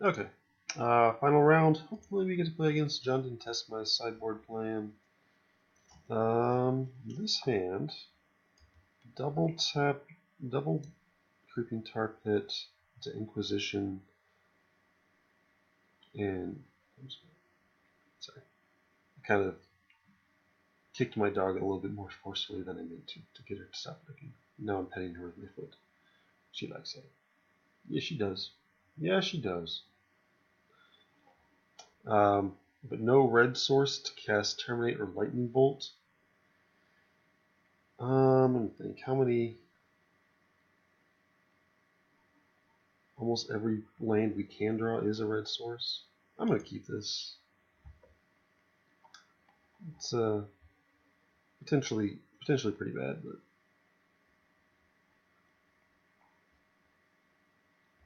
Okay. Final round. Hopefully we get to play against Jund and test my sideboard plan. This hand, double tap, double creeping tar pit to Inquisition, and I'm sorry, I kind of kicked my dog a little bit more forcefully than I meant to get her to stop licking. Now I'm petting her with my foot. She likes it. Yeah, she does. Yeah, she does. But no red source to cast Terminate or Lightning Bolt. Let me think. How many? Almost every land we can draw is a red source. I'm gonna keep this. It's potentially pretty bad, but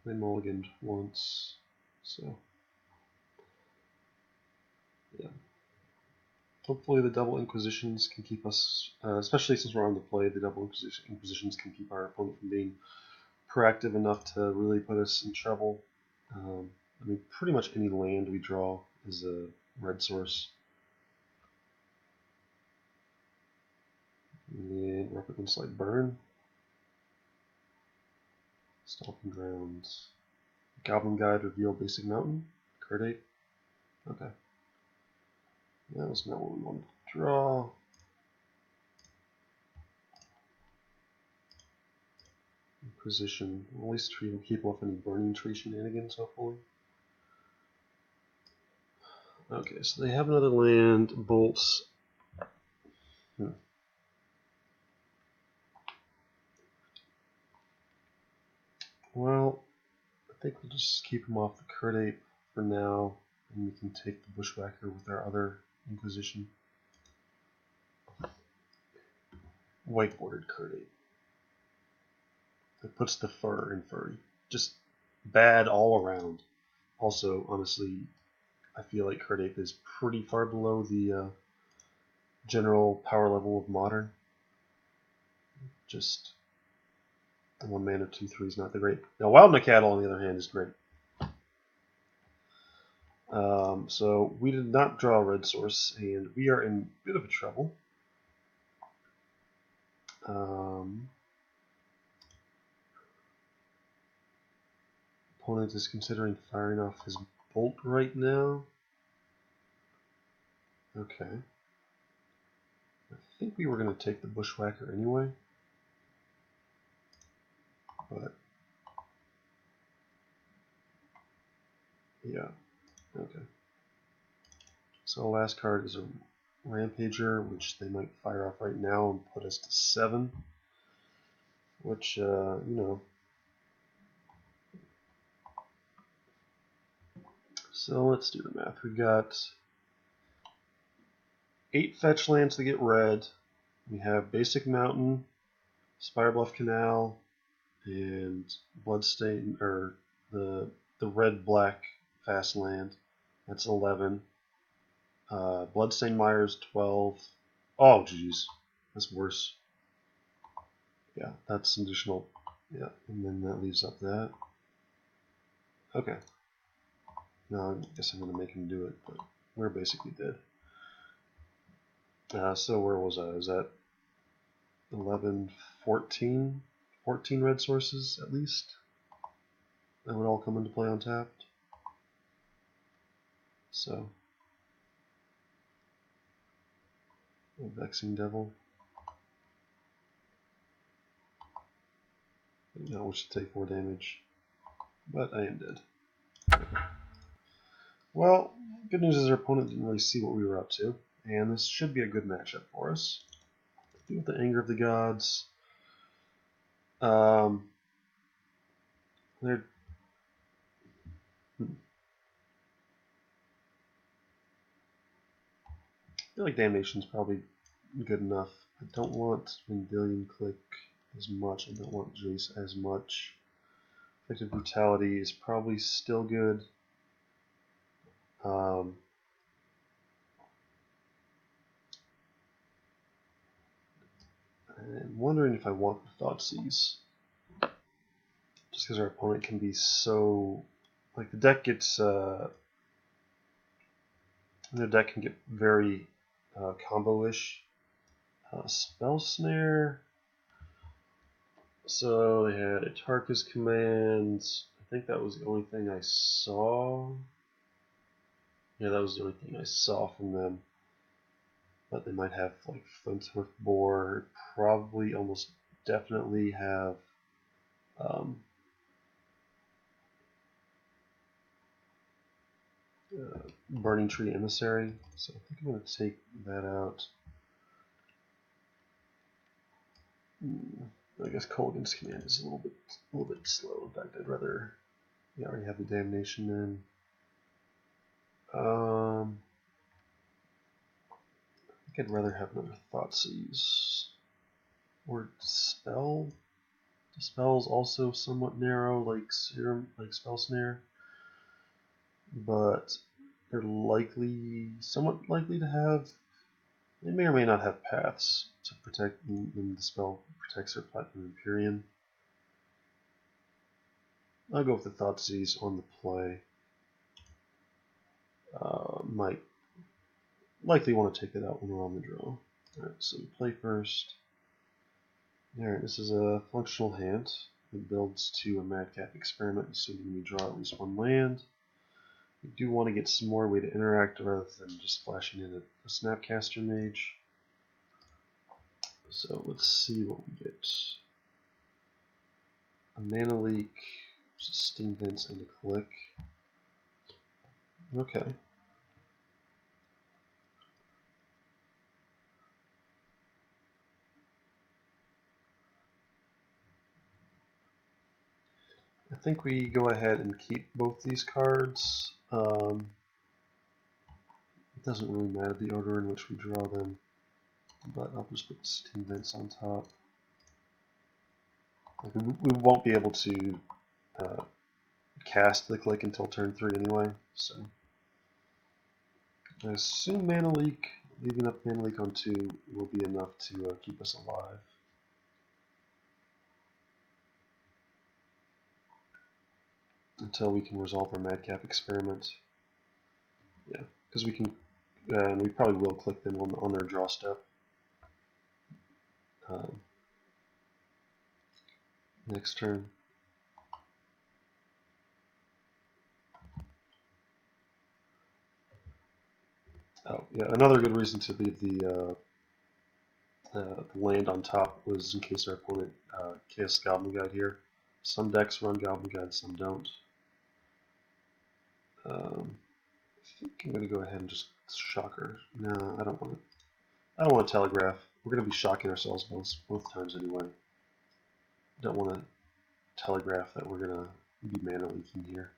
they mulliganed once, so yeah. Hopefully the double Inquisitions can keep us, especially since we're on the play, the double Inquisitions can keep our opponent from being proactive enough to really put us in trouble. I mean, pretty much any land we draw is a red source. And Replicant Slight Burn, Stomping Grounds, Goblin Guide Reveal Basic Mountain, Card 8. Okay. That was not what we wanted to draw. Inquisition. At least we will keep off any Burning Tree shenanigans, hopefully. Okay, so they have another land, Bolts. Well, I think we'll just keep them off the Card 8 for now, and we can take the Bushwacker with our other Inquisition. White bordered Card 8. It puts the fur in furry. Just bad all around. Also, honestly, I feel like Card 8 is pretty far below the general power level of Modern. Just the 1 mana 2/3 is not that great. Now, Wild Cattle, on the other hand, is great. So we did not draw a red source, and we are in a bit of a trouble. Opponent is considering firing off his bolt right now. Okay. I think we were going to take the Bushwhacker anyway. But, yeah. Okay. So the last card is a Rampager, which they might fire off right now and put us to 7. Which, you know. So let's do the math. We've got 8 fetch lands to get red. We have Basic Mountain, Spirebluff Canal, and Bloodstain, or the red-black fast land. That's 11. Bloodstained Mire's 12. Oh, jeez. That's worse. Yeah, that's some additional. Yeah, and then that leaves up that. Okay. Now I guess I'm going to make him do it, but we're basically dead. So where was I? I was at 11, 14? 14 red sources, at least. That would all come into play on tapped. So, a Vexing Devil. Now we should take 4 damage. But I am dead. Well, good news is our opponent didn't really see what we were up to, and this should be a good matchup for us. Deal with the Anger of the Gods. They're I feel like Damnation's probably good enough. I don't want Vendilion Click as much. I don't want Jace as much. Effective Brutality is probably still good. I'm wondering if I want the Thoughtseize. Just because our opponent can be so like the deck gets the deck can get very combo-ish. Spell Snare. So they had a Tarkus command. I think that was the only thing I saw. Yeah, that was the only thing I saw from them. But they might have like Flinthoof Boar. Probably, almost definitely have Burning Tree Emissary. So I think I'm going to take that out. I guess Colgan's command is a little bit slow. In fact, I'd rather. Yeah, I already have the Damnation in. I think I'd rather have another Thoughtseize. Or Spell. The spell's also somewhat narrow, like Spell Snare. But they're somewhat likely to have. They may or may not have paths to protect when the spell protects their Platinum Empyrean. I'll go with the Thoughtseize on the play. Might likely want to take it out when we're on the draw. Alright, so we play first. Alright, this is a functional hand. It builds to a Madcap Experiment, assuming we draw at least one land. We do want to get some more way to interact rather than just flashing in a Snapcaster Mage. So let's see what we get. A Mana Leak, Steam Vents, and a Click. Okay. I think we go ahead and keep both these cards. It doesn't really matter the order in which we draw them, but I'll just put Steam Vents on top. Like, we won't be able to cast the Click until turn 3 anyway, so I assume Mana Leak, leaving up Mana Leak on 2 will be enough to keep us alive. Until we can resolve our Madcap Experiment. Yeah, because we can, and we probably will click them on their draw step. Next turn. Oh, yeah, another good reason to leave the land on top was in case our opponent casts Goblin Guide here. Some decks run Goblin Guide, some don't. I think I'm going to go ahead and just Shocker. No, I don't want to. I don't want to Telegraph. We're going to be shocking ourselves both times anyway. Don't want to Telegraph that we're going to be mana leaking here.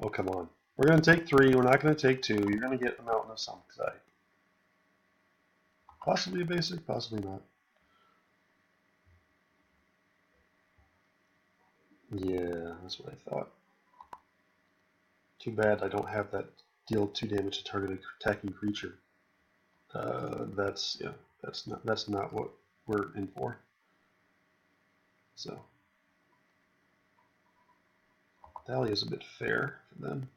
Oh, come on. We're going to take 3. We're not going to take 2. You're going to get a Mountain of Something. Possibly a basic, possibly not. Yeah, that's what I thought. Too bad I don't have that deal 2 damage to target attacking creature. That's not what we're in for. So Thalia is a bit fair for them.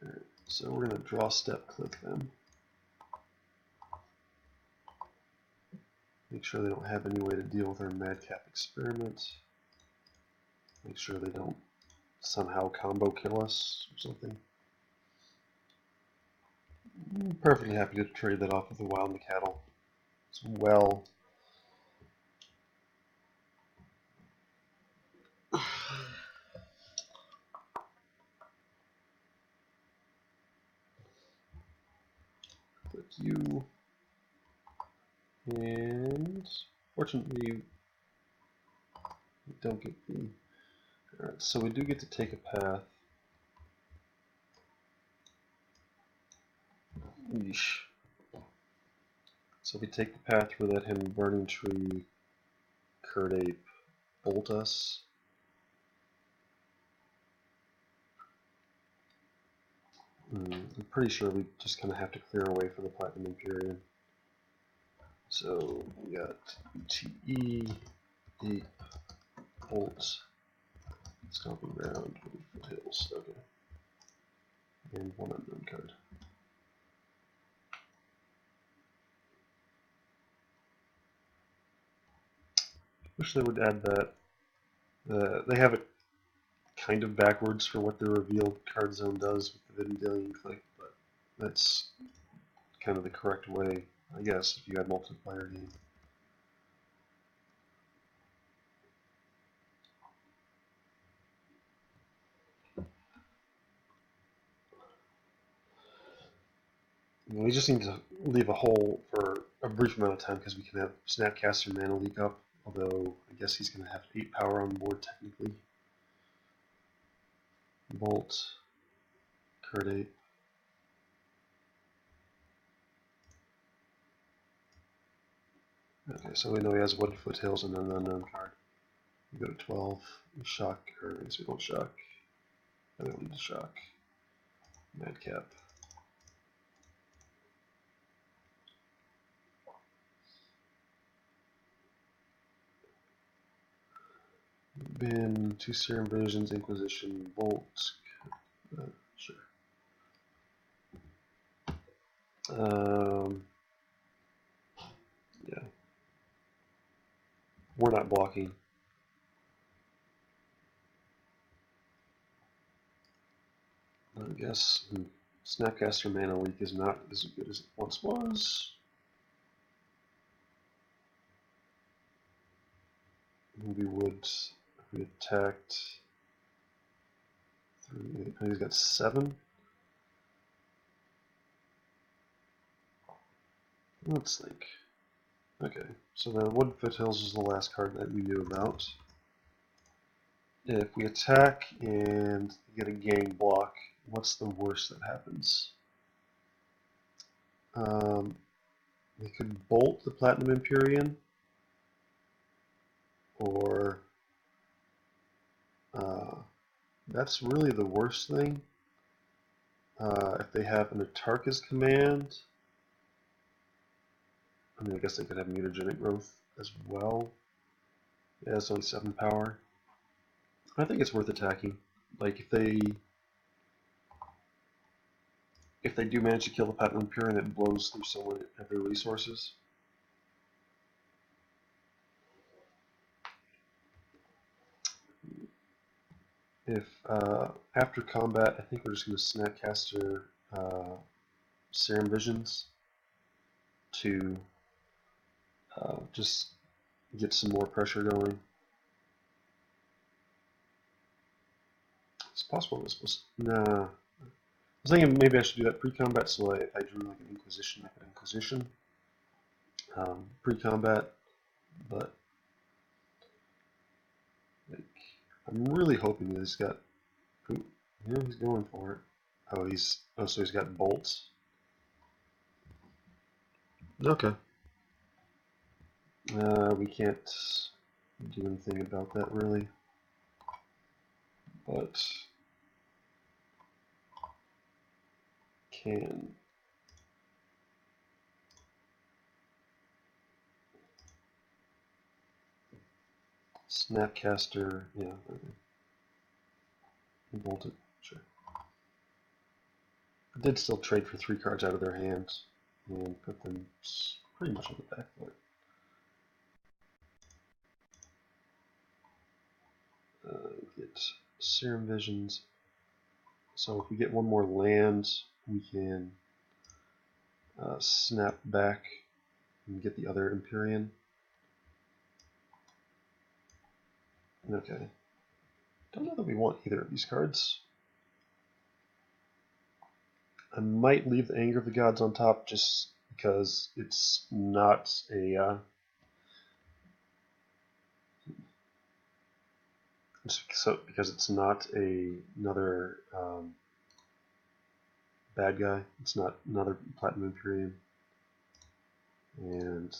All right, so we're gonna draw step click them. Make sure they don't have any way to deal with our Madcap Experiment. Make sure they don't somehow combo kill us or something. I'm perfectly happy to trade that off with a Wild Cattle as well. Click you. And fortunately, we don't get the. Alright, so we do get to take a path. So So we take the path where that him burning tree, Curd Ape, bolt us. I'm pretty sure we just kind of have to clear away for the Platinum Empyrean. So we got TE, Ape, bolt, stomping ground, foothills. Okay. And one unknown card. Wish they would add that. They have it kind of backwards for what the revealed card zone does with the Vendilion click, but that's kind of the correct way, I guess, if you had multiplayer game. We just need to leave a hole for a brief amount of time because we can have Snapcaster Mana Leak up, although I guess he's going to have 8 power on board technically. Bolt, Curd Ape. Okay, so we know he has Wood Foothills and then an unknown card. We go to 12, we shock, or I guess we don't shock. I don't need to shock. Madcap. Bin, 2 Serum Visions, Inquisition, Bolt. Sure. Yeah. We're not blocking. I guess Snapcaster Mana Leak is not as good as it once was. We would, if we attacked 3, 8, he's got 7. Let's think. Okay, so the Wood Foothills is the last card that we knew about. If we attack and get a gang block, what's the worst that happens? We could bolt the Platinum Empyrean, or that's really the worst thing. If they have an Atarka's command, I mean, I guess they could have mutagenic growth as well. Yeah, it's only 7 power. I think it's worth attacking. Like if they do manage to kill the Platinum Empyrean, it blows through someone at their resources. If after combat, I think we're just going to Snapcaster Serum Visions to just get some more pressure going. It's possible this was nah. I was thinking maybe I should do that pre-combat, so if I drew like an Inquisition, I could Inquisition pre-combat, but like I'm really hoping that he's got. Yeah, he's going for it. So he's got bolts. Okay. We can't do anything about that really, but can Snapcaster, yeah, okay. Bolt it, sure. I did still trade for 3 cards out of their hands and put them pretty much on the back foot. Get Serum Visions. So if we get one more land, we can snap back and get the other Empyrean. Okay. Don't know that we want either of these cards. I might leave the Anger of the Gods on top just because it's not a because it's not another bad guy. It's not another Platinum Empyrean. And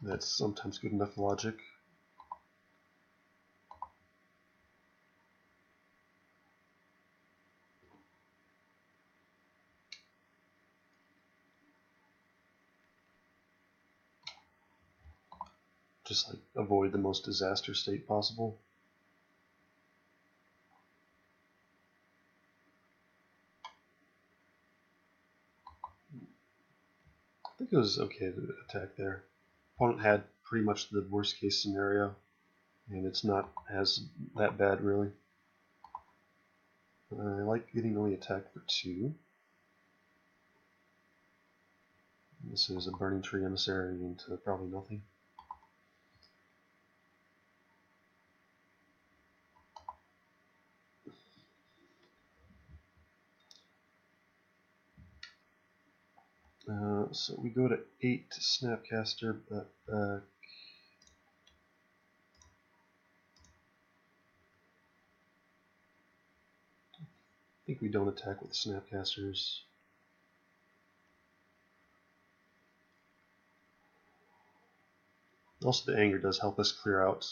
that's sometimes good enough logic. Just like avoid the most disaster state possible. I think it was okay to attack there. Opponent had pretty much the worst case scenario, and it's not as that bad really. I like getting only attacked for 2. This is a Burning Tree Emissary into probably nothing. So we go to 8 Snapcaster, but I think we don't attack with Snapcasters. Also, the anger does help us clear out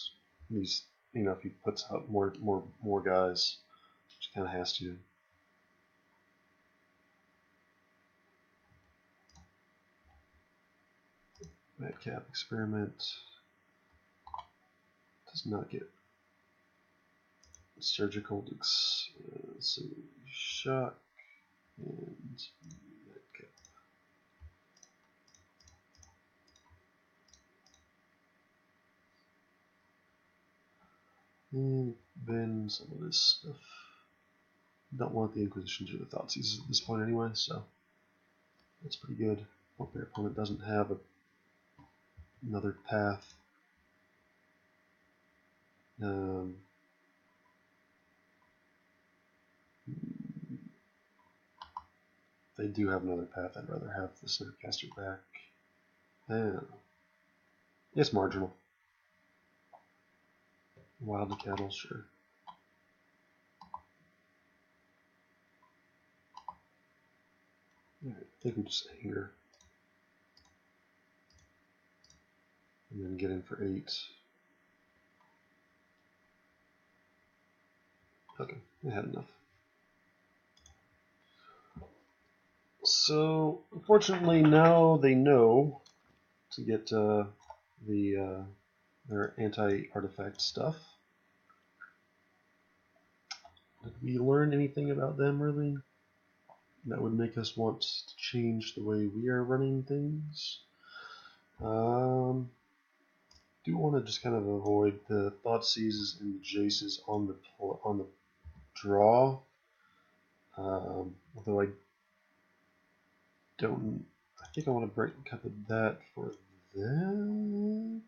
these. You know, if he puts out more guys, which kind of has to. Madcap Experiment does not get surgical. So shock and Madcap. And then some of this stuff. Don't want the Inquisitions or the Thoughtseize at this point anyway, so that's pretty good. Hope their opponent doesn't have another path. They do have another path. I'd rather have the Snapcaster back. It's marginal. Wild cattle, sure. Alright, I think we just anger. And then get in for 8. Okay, I had enough. So, unfortunately, now they know to get their anti-artifact stuff. Did we learn anything about them, really? That would make us want to change the way we are running things. Do want to just kind of avoid the Thoughtseizes and the Jaces on the draw. Although I think I want to break a couple of that for that.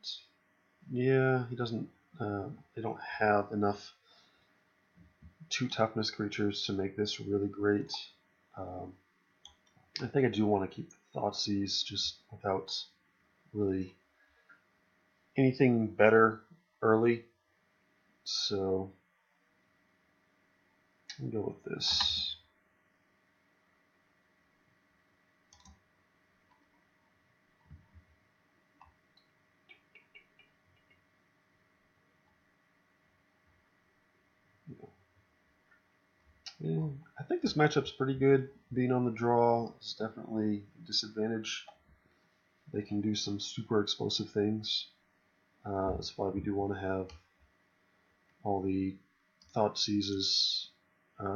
Yeah, he doesn't. They don't have enough 2 toughness creatures to make this really great. I think I do want to keep the Thoughtseize just without really anything better early. So I'll go with this. Yeah, I think this matchup's pretty good. Being on the draw is definitely a disadvantage. They can do some super explosive things. That's why we do want to have all the Thoughtseizes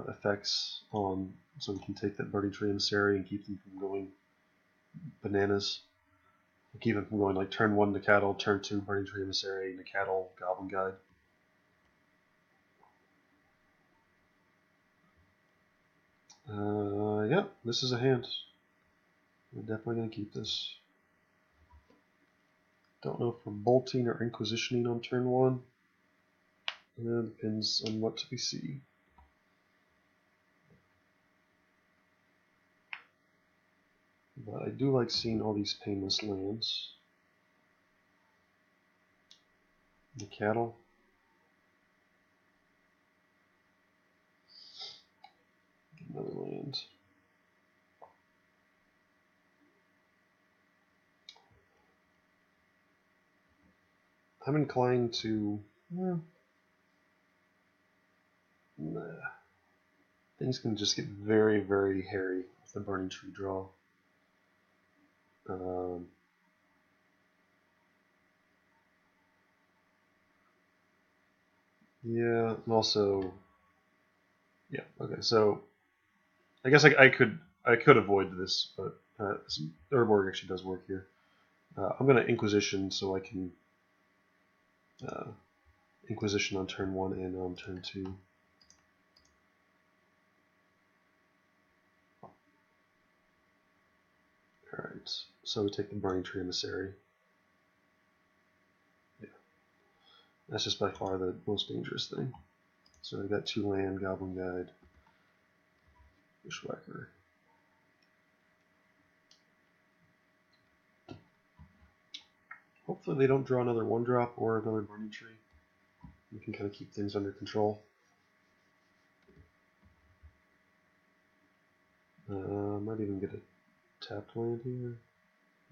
effects on, so we can take that Burning Tree Emissary and keep them from going bananas. Keep them from going like turn 1 to Cattle, turn 2 Burning Tree Emissary, to Cattle, Goblin Guide. Yeah, this is a hand. We're definitely going to keep this. Don't know if we're bolting or inquisitioning on turn 1. It depends on what we see. But I do like seeing all these painless lands. The Cattle. Another land. I'm inclined to. Well, nah, things can just get very, very hairy with the burning tree draw. Um, yeah, and also, yeah. Okay, so I guess I could avoid this, but Urborg actually does work here. I'm gonna Inquisition so I can uh, Inquisition on turn 1 and on turn 2. Alright, so we take the Burning Tree Emissary. Yeah, that's just by far the most dangerous thing. So I got 2 land, Goblin Guide, Bushwacker. Hopefully they don't draw another 1-drop or another Burning Tree. We can kind of keep things under control. Might even get a tapped land here.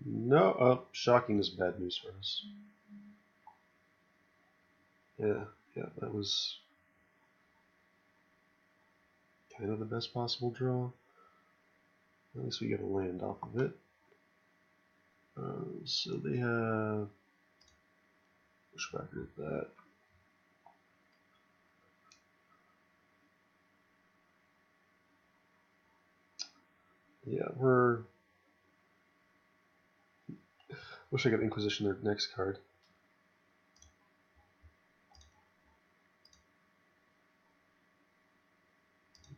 No, shocking is bad news for us. Yeah, that was kind of the best possible draw. At least we get a land off of it. So they have Bushwacker with that. Yeah, wish I got Inquisition their next card.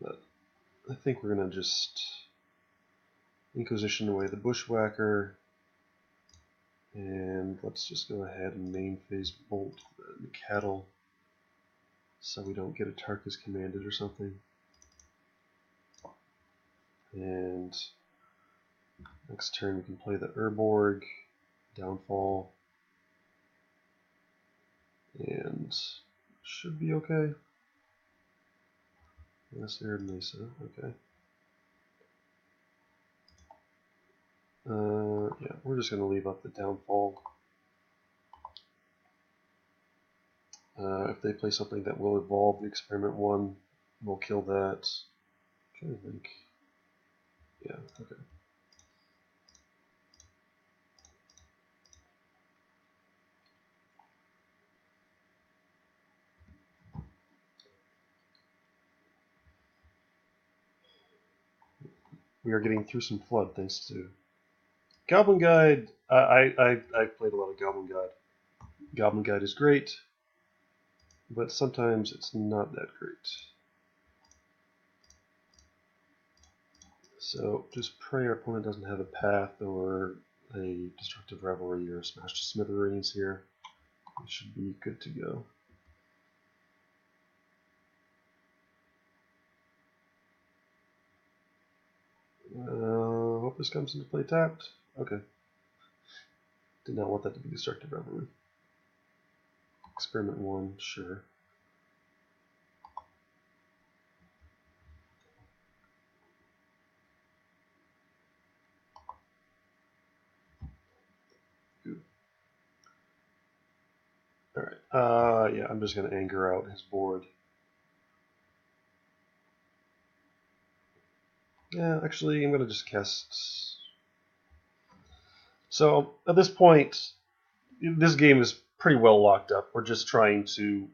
But I think we're gonna just Inquisition away the Bushwacker, and let's just go ahead and main phase bolt the cattle, so we don't get a Tarkus commanded or something. And next turn we can play the Urborg, Downfall, and should be okay. Yes, Arid Mesa, okay. Yeah, we're just going to leave up the Downfall. If they play something that will evolve the Experiment 1, we'll kill that. I'm trying to think. Yeah, okay. We are getting through some flood thanks to Goblin Guide. I've played a lot of Goblin Guide. Goblin Guide is great, but sometimes it's not that great. So just pray our opponent doesn't have a path or a Destructive Revelry or a Smash to Smithereens here. We should be good to go. Hope this comes into play tapped. Okay. Did not want that to be Destructive Revelry. Experiment 1, sure. Alright, yeah, I'm just going to anger out his board. Yeah, actually, I'm going to just cast... So, at this point, this game is pretty well locked up. We're just trying to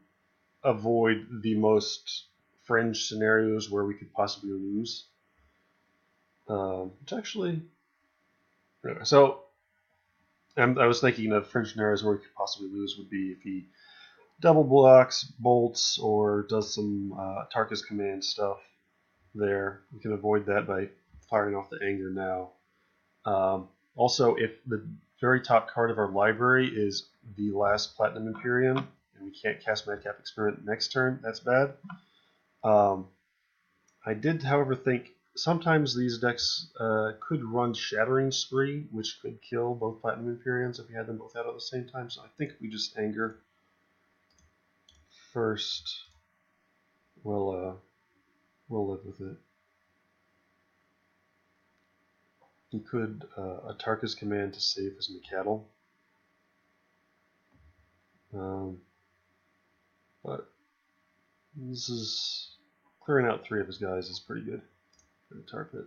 avoid the most fringe scenarios where we could possibly lose. Which actually... So, I was thinking of fringe scenarios where we could possibly lose would be if he double blocks, bolts, or does some Tarkus command stuff there. We can avoid that by firing off the anger now. Also, if the very top card of our library is the last Platinum Imperium, and we can't cast Madcap Experiment next turn, that's bad. I did, however, think sometimes these decks could run Shattering Spree, which could kill both Platinum Imperiums if we had them both out at the same time, so I think we just anger first. We'll live with it. He could a Tarkus command to save his Macatl. But this is clearing out 3 of his guys is pretty good. Tar Pit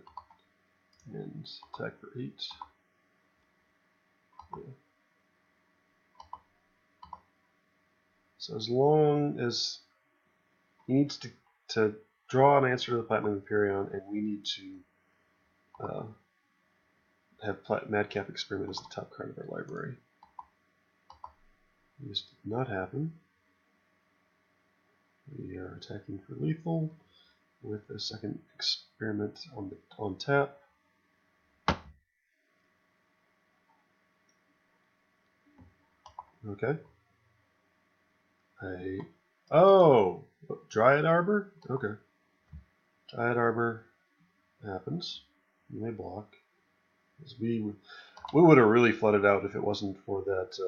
and attack for 8. Yeah. So as long as he needs to draw an answer to the Platinum Imperion, and we need to have Madcap Experiment as the top card of our library. This did not happen. We are attacking for lethal with a second experiment on tap. Okay. Dryad Arbor? Okay. Dryad Arbor happens. You may block. We would have really flooded out if it wasn't for that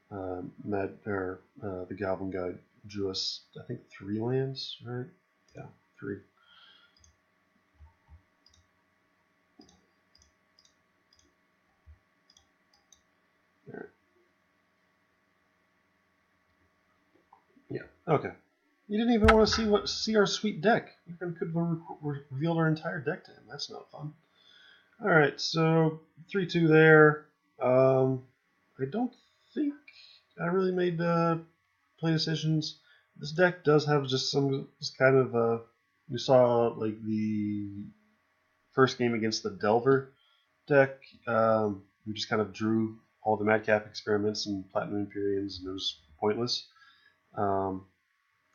the Goblin Guide drew us, I think, 3 lands, right? Yeah, 3. Alright. Yeah, okay. You didn't even want to see our sweet deck. You could have revealed our entire deck to him. That's not fun. Alright, so 3-2 there. I don't think I really made play decisions. This deck does have just kind of we saw like the first game against the Delver deck. We just kind of drew all the Madcap experiments and Platinum Imperions, and it was pointless.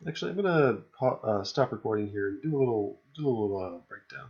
Actually, I'm gonna stop recording here and do a little breakdown.